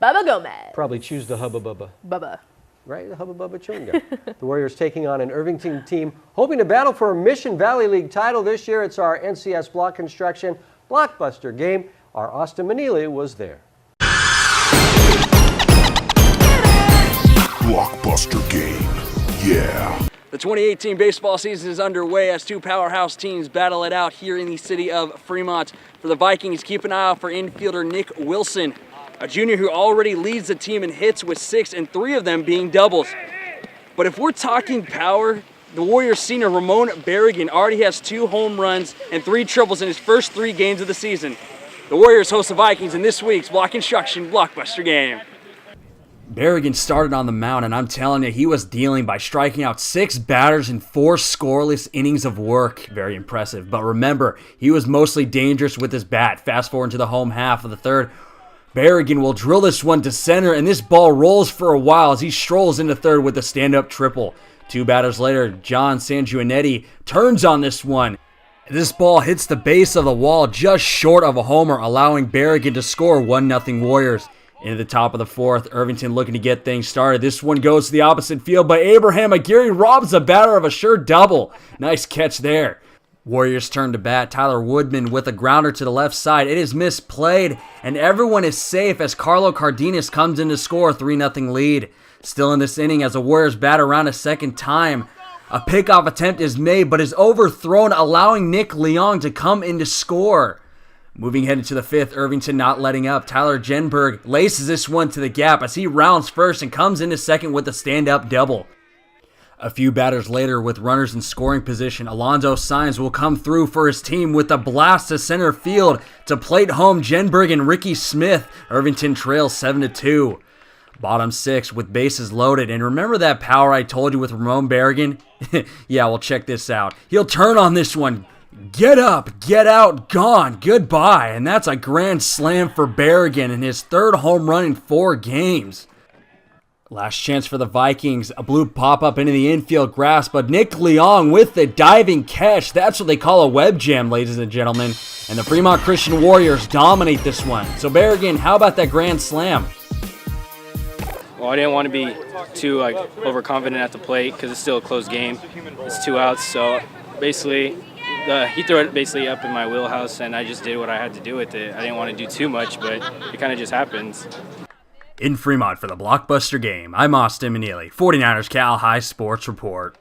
Bubba Gomez. Probably choose the Hubba Bubba. Bubba. Right, the Hubba Bubba chewing gum. The Warriors taking on an Irvington team hoping to battle for a Mission Valley League title this year. It's our NCS Block Construction blockbuster game. Our Austin Manili was there. Blockbuster game, yeah. The 2018 baseball season is underway as two powerhouse teams battle it out here in the city of Fremont. For the Vikings, keep an eye out for infielder Nick Wilson, a junior who already leads the team in hits with 6 and 3 of them being doubles. But if we're talking power, the Warriors senior Ramon Berrigan already has 2 home runs and 3 triples in his first 3 games of the season. The Warriors host the Vikings in this week's Block Construction blockbuster game. Berrigan started on the mound, and I'm telling you, he was dealing by striking out 6 batters in 4 scoreless innings of work. Very impressive. But remember, he was mostly dangerous with his bat. Fast forward to the home half of the third. Berrigan will drill this one to center, and this ball rolls for a while as he strolls into third with a stand-up triple. 2 batters later, John Sanguinetti turns on this one. This ball hits the base of the wall just short of a homer, allowing Berrigan to score 1-0 Warriors. Into the top of the fourth, Irvington looking to get things started. This one goes to the opposite field, but Abraham Aguirre robs the batter of a sure double. Nice catch there. Warriors turn to bat. Tyler Woodman with a grounder to the left side. It is misplayed, and everyone is safe as Carlo Cardenas comes in to score a 3-0 lead. Still in this inning as the Warriors bat around a second time. A pickoff attempt is made, but is overthrown, allowing Nick Leong to come in to score. Moving ahead into the fifth, Irvington not letting up. Tyler Jenberg laces this one to the gap as he rounds first and comes into second with a stand-up double. A few batters later, with runners in scoring position, Alonzo Saenz will come through for his team with a blast to center field to plate home Jenberg and Ricky Smith. Irvington trails 7-2. Bottom six with bases loaded. And remember that power I told you with Ramon Berrigan? Yeah, well, check this out. He'll turn on this one. Get up, get out, gone, goodbye. And that's a grand slam for Berrigan in his third home run in 4 games. Last chance for the Vikings. A blue pop-up into the infield grass, but Nick Leong with the diving catch. That's what they call a web jam, ladies and gentlemen. And the Fremont Christian Warriors dominate this one. So Berrigan, how about that grand slam? Well, I didn't want to be too overconfident at the plate because it's still a close game. It's 2 outs, so basically he threw it basically up in my wheelhouse, and I just did what I had to do with it. I didn't want to do too much, but it kind of just happens. In Fremont for the blockbuster game, I'm Austin Manili, 49ers Cal High Sports Report.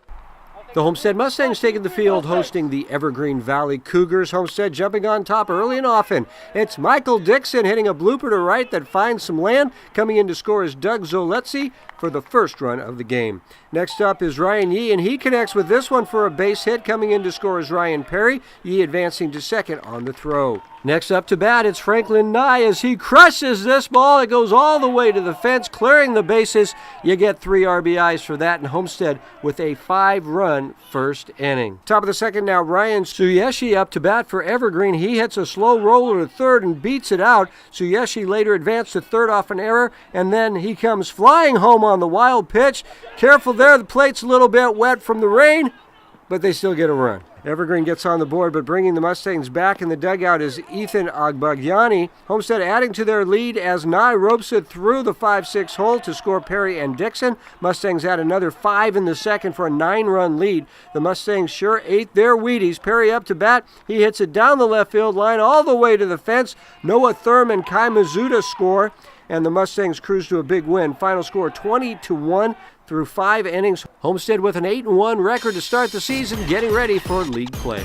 The Homestead Mustangs taking the field, hosting the Evergreen Valley Cougars. Homestead jumping on top early and often. It's Michael Dixon hitting a blooper to right that finds some land. Coming in to score is Doug Zoletzi for the first run of the game. Next up is Ryan Yee, and he connects with this one for a base hit. Coming in to score is Ryan Perry. Yee advancing to second on the throw. Next up to bat, it's Franklin Nye as he crushes this ball. It goes all the way to the fence, clearing the bases. You get 3 RBIs for that, and Homestead with a 5-run first inning. Top of the second now, Ryan Suyeshi up to bat for Evergreen. He hits a slow roller to third and beats it out. Suyeshi later advanced to third off an error, and then he comes flying home on the wild pitch. Careful there, the plate's a little bit wet from the rain, but they still get a run. Evergreen gets on the board, but bringing the Mustangs back in the dugout is Ethan Agbagiani. Homestead adding to their lead as Nye ropes it through the 5-6 hole to score Perry and Dixon. Mustangs add another 5 in the second for a 9-run lead. The Mustangs sure ate their Wheaties. Perry up to bat. He hits it down the left field line all the way to the fence. Noah Thurm and Kai Mizuta score, and the Mustangs cruise to a big win. Final score 20-1. Through 5 innings, Homestead with an 8-1 record to start the season, getting ready for league play.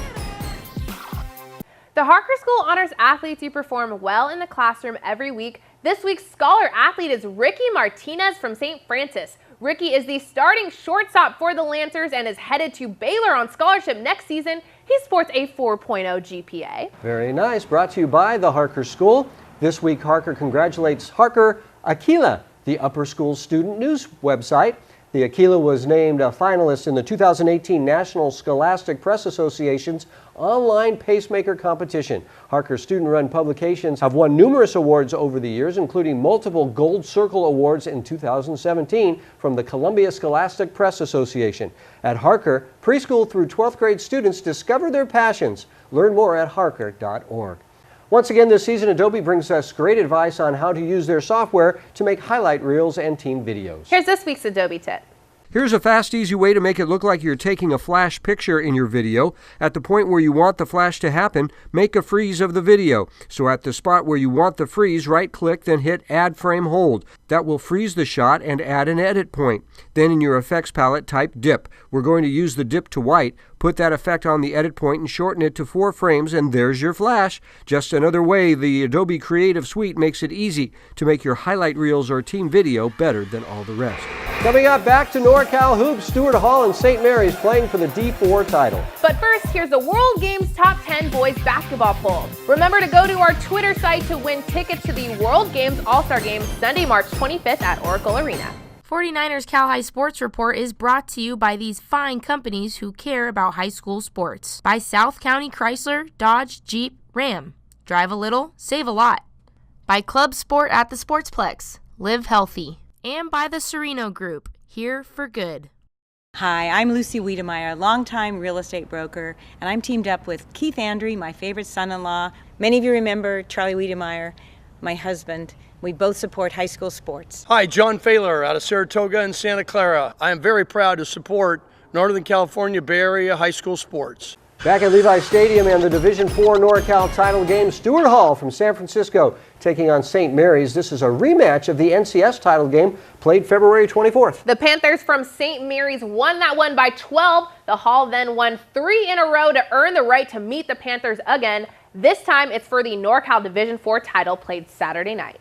The Harker School honors athletes who perform well in the classroom every week. This week's scholar athlete is Ricky Martinez from St. Francis. Ricky is the starting shortstop for the Lancers and is headed to Baylor on scholarship next season. He sports a 4.0 GPA. Very nice. Brought to you by the Harker School. This week, Harker congratulates Harker Aquila, the upper school student news website. The Aquila was named a finalist in the 2018 National Scholastic Press Association's online pacemaker competition. Harker's student-run publications have won numerous awards over the years, including multiple Gold Circle Awards in 2017 from the Columbia Scholastic Press Association. At Harker, preschool through 12th grade students discover their passions. Learn more at harker.org. Once again this season, Adobe brings us great advice on how to use their software to make highlight reels and teen videos. Here's this week's Adobe tip. Here's a fast, easy way to make it look like you're taking a flash picture in your video. At the point where you want the flash to happen, make a freeze of the video. So at the spot where you want the freeze, right-click, then hit Add Frame Hold. That will freeze the shot and add an edit point. Then in your effects palette, type Dip. We're going to use the dip to white. Put that effect on the edit point and shorten it to 4 frames, and there's your flash. Just another way the Adobe Creative Suite makes it easy to make your highlight reels or team video better than all the rest. Coming up, back to NorCal Hoops, Stuart Hall and St. Mary's playing for the D4 title. But first, here's the World Games Top 10 Boys Basketball Poll. Remember to go to our Twitter site to win tickets to the World Games All-Star Game Sunday, March 25th at Oracle Arena. 49ers Cal High Sports Report is brought to you by these fine companies who care about high school sports. By South County Chrysler, Dodge, Jeep, Ram. Drive a little, save a lot. By Club Sport at the Sportsplex. Live healthy. And by the Sereno Group, here for good. Hi, I'm Lucy Wiedemeyer, longtime real estate broker, and I'm teamed up with Keith Andrew, my favorite son-in-law. Many of you remember Charlie Wiedemeyer, my husband. We both support high school sports. Hi, John Failer out of Saratoga and Santa Clara. I am very proud to support Northern California Bay Area high school sports. Back at Levi Stadium and the Division IV NorCal title game, Stuart Hall from San Francisco taking on St. Mary's. This is a rematch of the NCS title game played February 24th. The Panthers from St. Mary's won that one by 12. The Hall then won 3 in a row to earn the right to meet the Panthers again. This time it's for the NorCal Division IV title played Saturday night.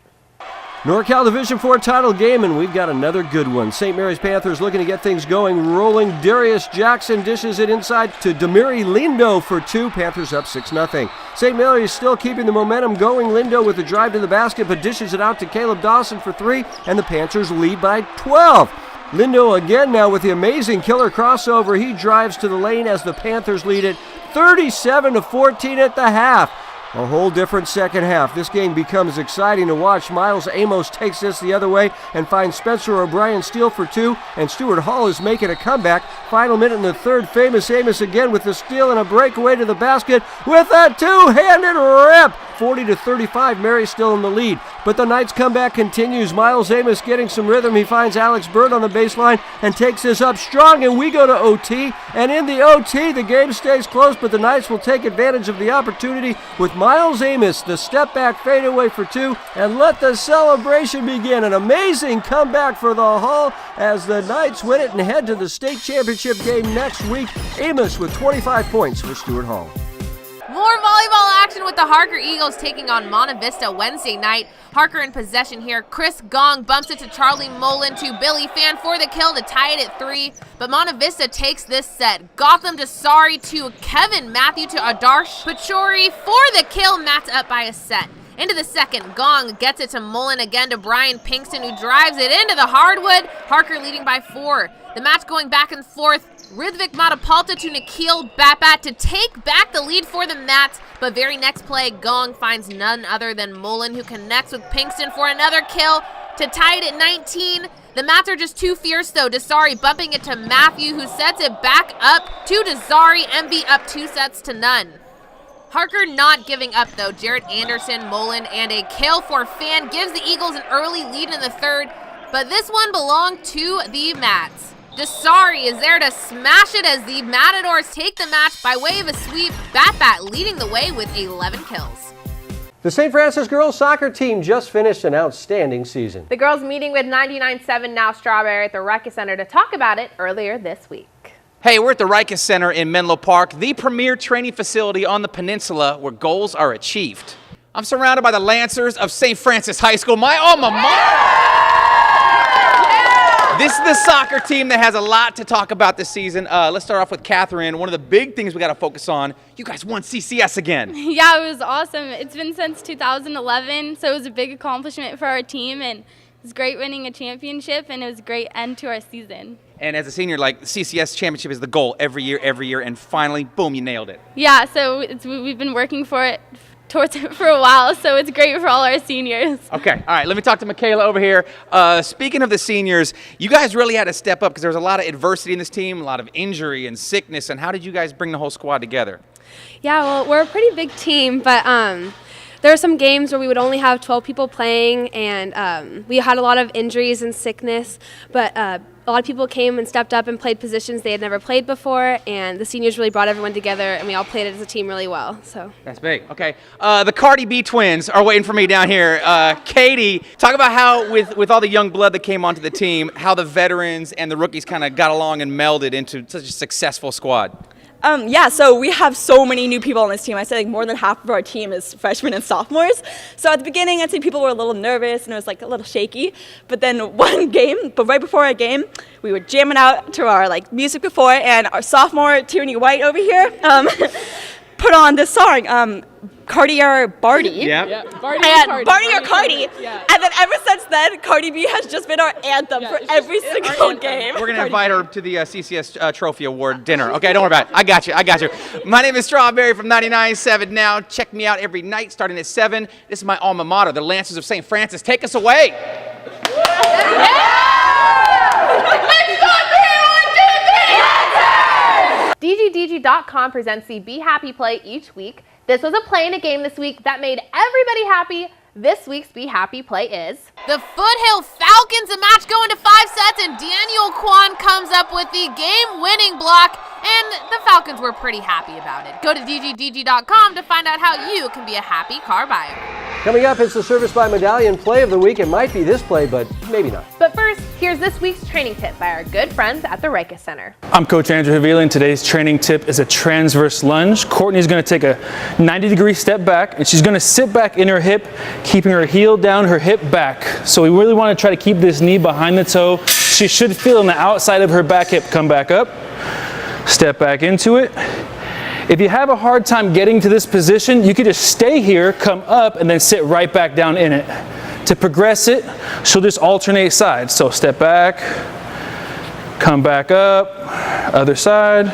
NorCal Division IV title game, and we've got another good one. St. Mary's Panthers looking to get things going, rolling. Darius Jackson dishes it inside to Demiri Lindo for 2. Panthers up 6-0. St. Mary's still keeping the momentum going. Lindo with the drive to the basket, but dishes it out to Caleb Dawson for 3, and the Panthers lead by 12. Lindo again now with the amazing killer crossover. He drives to the lane as the Panthers lead it 37-14 at the half. A whole different second half. This game becomes exciting to watch. Miles Amos takes this the other way and finds Spencer O'Brien steal for 2, and Stuart Hall is making a comeback. Final minute in the third, Famous Amos again with the steal and a breakaway to the basket with a two-handed rip. 40-35, Mary's still in the lead, but the Knights' comeback continues. Miles Amos getting some rhythm. He finds Alex Bird on the baseline and takes this up strong, and we go to OT. And in the OT, the game stays close, but the Knights will take advantage of the opportunity with Miles Amos, the step-back fadeaway for 2, and let the celebration begin. An amazing comeback for the Hall as the Knights win it and head to the state championship game next week. Amos with 25 points for Stuart Hall. More volleyball action with the Harker Eagles taking on Monte Vista Wednesday night. Harker in possession here. Chris Gong bumps it to Charlie Mullen to Billy Fan for the kill to tie it at 3. But Monte Vista takes this set. Gotham Desari to Kevin Matthew to Adarsh Pachori for the kill. Matt's up by a set. Into the second, Gong gets it to Mullen again to Brian Pinkston, who drives it into the hardwood. Harker leading by 4. The match going back and forth. Ridvik Matapalta to Nikhil Bapat to take back the lead for the Mats, but very next play, Gong finds none other than Mullen, who connects with Pinkston for another kill to tie it at 19. The Mats are just too fierce though. Desari bumping it to Matthew, who sets it back up to Desari. MB up 2-0. Harker not giving up though. Jared Anderson, Mullen, and a kill for Fan gives the Eagles an early lead in the third, but this one belonged to the Mats. Desari is there to smash it as the Matadors take the match by way of a sweep. Bat leading the way with 11 kills. The St. Francis girls soccer team just finished an outstanding season. The girls meeting with 99.7 Now Strawberry at the Rikes Center to talk about it earlier this week. Hey, we're at the Rikes Center in Menlo Park, the premier training facility on the peninsula where goals are achieved. I'm surrounded by the Lancers of St. Francis High School, my alma mater. This is the soccer team that has a lot to talk about this season. Let's start off with Catherine. One of the big things we got to focus on, you guys won CCS again. Yeah, it was awesome. It's been since 2011, so it was a big accomplishment for our team, and it was great winning a championship, and it was a great end to our season. And as a senior, like, the CCS championship is the goal every year, and finally, boom, you nailed it. Yeah, so we've been working towards it for a while, so it's great for all our seniors. Okay, all right, let me talk to Michaela over here. Speaking of the seniors, you guys really had to step up because there was a lot of adversity in this team, a lot of injury and sickness, and how did you guys bring the whole squad together? Yeah, well, we're a pretty big team, but there are some games where we would only have 12 people playing, and we had a lot of injuries and sickness, but a lot of people came and stepped up and played positions they had never played before, and the seniors really brought everyone together, and we all played it as a team really well. So that's big. Okay, the Cardi B twins are waiting for me down here. Katie, talk about how with all the young blood that came onto the team, how the veterans and the rookies kind of got along and melded into such a successful squad. Yeah, so we have so many new people on this team. I'd say like more than half of our team is freshmen and sophomores. So at the beginning, I'd say people were a little nervous and it was like a little shaky. But then right before our game, we were jamming out to our like music before, and our sophomore, Tierney White over here, put on this song, Cardi or Barty. Yeah. Barty or Cardi. Yeah. And then ever since then, Cardi B has just been our anthem for every single game. We're going to invite her to the CCS Trophy Award dinner. Okay, don't worry about it. I got you. My name is Strawberry from 99.7 Now. Check me out every night starting at 7. This is my alma mater, the Lancers of St. Francis. Take us away. DigiDigi.com presents the Be Happy Play each week. This was a play in a game this week that made everybody happy. This week's Be Happy Play is the Foothill Falcons. A match going to 5 sets, and Daniel Kwan comes up with the game-winning block, and the Falcons were pretty happy about it. Go to DigiDigi.com to find out how you can be a happy car buyer. Coming up, it's the Service by Medallion Play of the Week. It might be this play, but maybe not. But first, here's this week's training tip by our good friends at the Rikus Center. I'm Coach Andrew Havili, and today's training tip is a transverse lunge. Courtney's going to take a 90-degree step back, and she's going to sit back in her hip, keeping her heel down, her hip back. So we really want to try to keep this knee behind the toe. She should feel on the outside of her back hip come back up, step back into it. If you have a hard time getting to this position, you could just stay here, come up, and then sit right back down in it. To progress it, she'll just alternate sides. So step back, come back up, other side,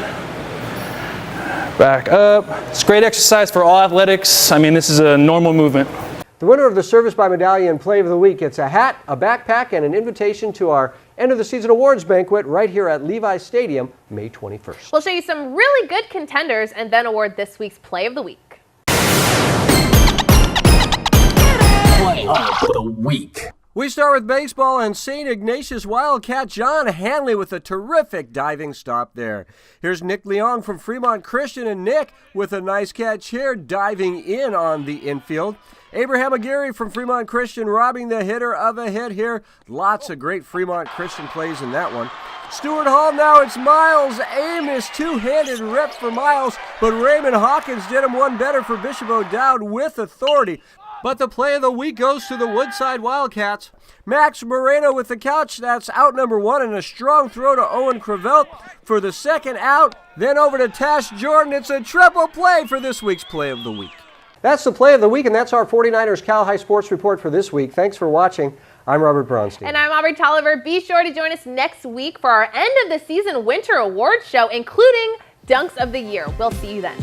back up. It's a great exercise for all athletics. I mean, this is a normal movement. The winner of the Service by Medallion Play of the Week gets a hat, a backpack, and an invitation to our end of the season awards banquet right here at Levi Stadium, May 21st. We'll show you some really good contenders and then award this week's Play of the Week. Play of the Week. We start with baseball, and St. Ignatius Wildcat John Hanley with a terrific diving stop there. Here's Nick Leong from Fremont Christian, and Nick with a nice catch here, diving in on the infield. Abraham Aguirre from Fremont Christian robbing the hitter of a hit here. Lots of great Fremont Christian plays in that one. Stuart Hall, now it's Miles Amos, two-handed rep for Miles, but Raymond Hawkins did him one better for Bishop ODowd with authority. But the play of the week goes to the Woodside Wildcats. Max Moreno with the catch, that's out number one, and a strong throw to Owen Crevelt for the second out. Then over to Tash Jordan. It's a triple play for this week's Play of the Week. That's the Play of the Week, and that's our 49ers Cal High Sports Report for this week. Thanks for watching. I'm Robert Bronstein. And I'm Aubrey Tolliver. Be sure to join us next week for our end of the season winter awards show, including Dunks of the Year. We'll see you then.